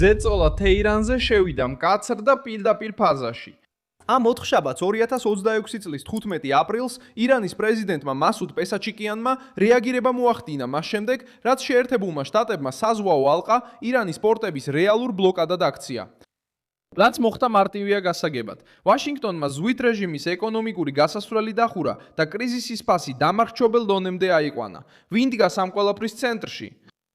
ზეწოლა თეირანზე შევიდა მკაცრ და პირდაპირ ფაზაში. ამ ოთხშაბათს 2026 წლის 15 აპრილს ირანის პრეზიდენტმა მასუდ პესაჩიკიანმა რეაგირება მოახდინა მას შემდეგ, რაც შეერთებულმა შტატებმა საზღვაო ალყა ირანის პორტების რეალურ ბლოკადად აქცია. რაც მოხდა მარტივია გასაგებად. ვაშინგტონმა ზღვით რეჟიმის ეკონომიკური გასასვლელი დახურა და კრიზისის ფასი დამარჩობელ დონემდე აიყვანა. ვინ დგას ამ ყველაფრის ცენტრში?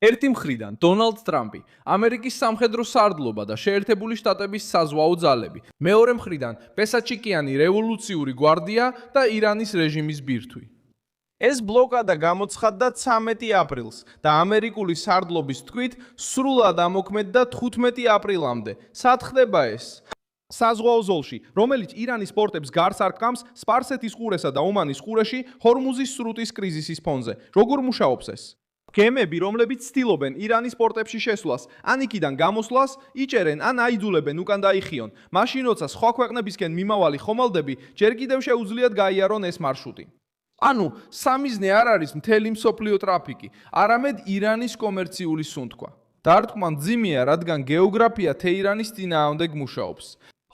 ერთი მხრიდან დონალდ ტრამპი, ამერიკის სამხედრო სარდლობა და შეერთებული შტატების საზღვაო ძალები. მეორე მხრიდან პესაჩიკიანი რევოლუციური გვარდია და ირანის რეჟიმის ბირთვი. ეს ბლოკადა გამოცხადდა 13 აპრილს და ამერიკული სარდლობის თქმით სრულად ამოქმედდა 15 აპრილამდე. სად ხდება ეს? საზღვაო ზოლში, რომელიც ირანის პორტებს გარს არქმს სპარსეთის ყურესა და ომანის ყურეში ჰორმუზის სრუტის კრიზისის ფონზე. როგორ მუშაობს ეს? გემები, რომლებიც ცდილობენ ირანის პორტებში შესვლას, ან იქიდან გამოსვლას, იჭერენ ან აიძულებენ უკან დაიხიონ. მაშინ როცა სხვა ქვეყნებისკენ მიმავალი ხომალდები ჯერ კიდევ შეუძლიათ გაიარონ ეს მარშრუტი. ანუ სამიზნე არ არის მთელი მსოფლიო ტრაფიკი, არამედ ირანის კომერციული სუნთქვა. დარტყმა მძიმეა, რადგან გეოგრაფია თეირანის წინააღმდეგ მუშაობს.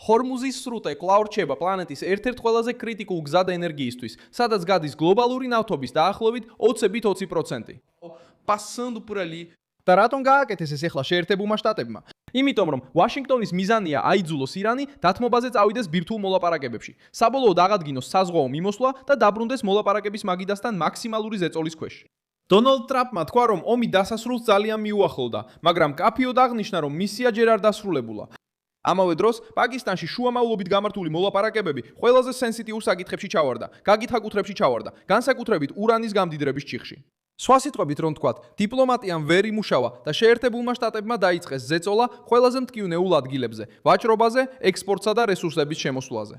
ჰორმუზის სრუტე კვლავ რჩება პლანეტის ერთ-ერთ ყველაზე კრიტიკულ გზად ენერგიისთვის, სადაც გადის გლობალური ნავთობის დაახლოებით 20%. Passando por ali. და რატომ გააკეთეს ეს ახლა შეერთებულმა შტატებმა? იმიტომ რომ ვაშინგტონის მიზანია აიძულოს ირანი დათმობაზე წავიდეს ბირთვულ მოლაპარაკებებში. საბოლოოდ აღადგინოს საზღვაო მიმოსვლა და დაბრუნდეს მოლაპარაკების მაგიდასთან მაქსიმალური ზეწოლის ქვეშ. დონალდ ტრამპმა თქვა, რომ ომი დასასრულს ძალიან მიუახლოვდა, მაგრამ კაფიოდ აღნიშნა, რომ მისია ჯერ არ დასრულებულა. ამავე დროს, პაკისტანში შუამავლობით გამართული მოლაპარაკებები ყველაზე სენსიტიურ საკითხებში ჩავარდა, გაგით კუთხეებში ჩავარდა, განსაკუთრებით ურანის გამდიდრების ჩიხში. სხვა სიტყვებით რომ თქვათ, დიპლომატიამ ვერ იმუშავა და შეერთებულმა შტატებმა დაიწყეს ზეწოლა ყველაზე მტკივნეულ ადგილებზე, ვაჭრობაზე, ექსპორტსა და რესურსების შემოსვლაზე.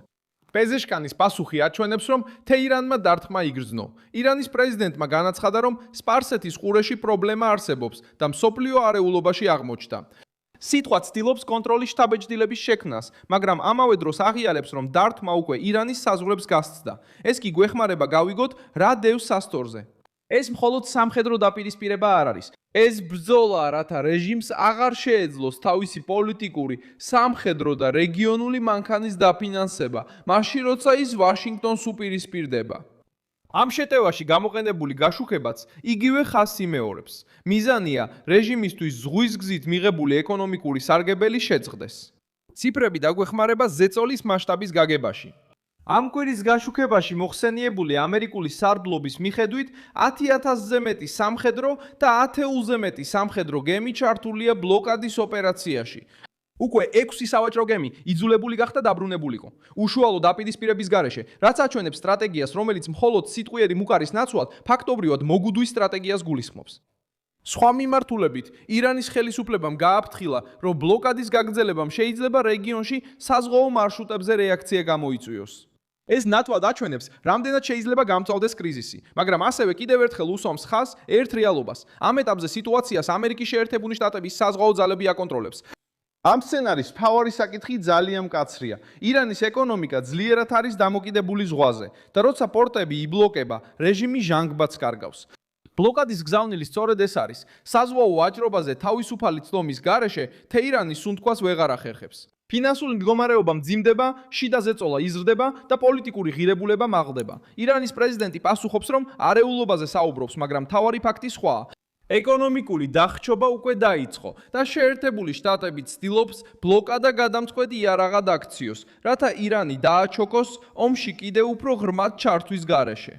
პეზეშკანის პასუხი აჩვენებს, რომ თეირანმა დარტყმა იგრძნო. ირანის პრეზიდენტმა განაცხადა, რომ სპარსეთის ყურეში პრობლემა არსებობს და მსოფლიო არეულობაში აღმოჩნდა. სიტყვა ცდილობს კონტროლის შთაბეჭდილების შექმნას, მაგრამ ამავე დროს აღიარებს, რომ დარტყმა უკვე ირანის საზღვრებს გასცდა. ეს კი გვეხმარება გავიგოთ, რა დევს სასტორზე. ეს მხოლოდ სამხედრო დაპირისპირება არ არის. ეს ბრძოლა, რათა რეჟიმს აღარ შეეძლოს თავისი პოლიტიკური, სამხედრო და რეგიონული მანქანის დაფინანსება, მაშინ როცა ის ვაშინგტონს უპირისპირდება. ამ შეტევაში გამოყენებული გაშუქებაც იგივე ხასს იმეორებს. მიზანია რეჟიმისთვის ზღვის გზით მიღებული ეკონომიკური სარგებელი შეწყდეს. ციფრები დაგვეხმარება ზეწოლის მასშტაბის გაგებაში. ამ კვირის გაშუქებაში მოხსენიებული ამერიკული სარდლობის მიხედვით 10,000-ზე მეტი სამხედრო და 10,000-ზე მეტი სამხედრო გემი ჩართულია ბლოკადის ოპერაციაში. უკვე 6 სავაჭრო გემი იძულებული გახდა დაბრუნებულიყო. უშუალო დაპირისპირების გარეშე, რაც აჩვენებს სტრატეგიას, რომელიც მხოლოდ სიტყვიერი მუქარის ნაცვლად ფაქტობრივად მოგუდვის სტრატეგიას გულისხმობს. სხვა მიმართულებით, ირანის ხელისუფლებამ გააფრთხილა, რომ ბლოკადის გაგრძელებამ შეიძლება რეგიონში საზღვაო მარშრუტებზე რეაქცია გამოიწვიოს. ეს ნათლად აჩვენებს, რამდენად შეიძლება გამწვავდეს კრიზისი, მაგრამ ასევე კიდევ ერთხელ უსვამს ხაზს ერთ რეალობას. ამ ეტაპზე სიტუაციას ამერიკის შეერთებული შტატების საზღვაო ძალები აკონტროლებს. ამ სცენარის მთავარი საკითხი ძალიან მკაცრია. ირანის ეკონომიკა ძლიერად არის დამოკიდებული ზღვაზე და როცა პორტები იბლოკება, რეჟიმი ჟანგბადს კარგავს. ბლოკადის გზავნილი სწორედ ეს არის. საზღვაო ვაჭრობაზე თავისუფალი წლომის გარეშე თეირანის სუნთქვას ვეღარ ახერხებს. ფინანსური მდგომარეობა მძიმდება, შიდა ზეწოლა იზრდება და პოლიტიკური ღირებულება მაღლდება. ირანის პრეზიდენტი პასუხობს, რომ არეულობაზე საუბრობს, მაგრამ მთავარი ფაქტი სხვაა. ეკონომიკური დახრჩობა უკვე დაიწყო და შეერთებული შტატები ცდილობს ბლოკადა გადამწყვეტ იარაღად აქციოს, რათა ირანი დააჩოქოს ომში კიდევ უფრო ღრმად ჩართვის გარეშე.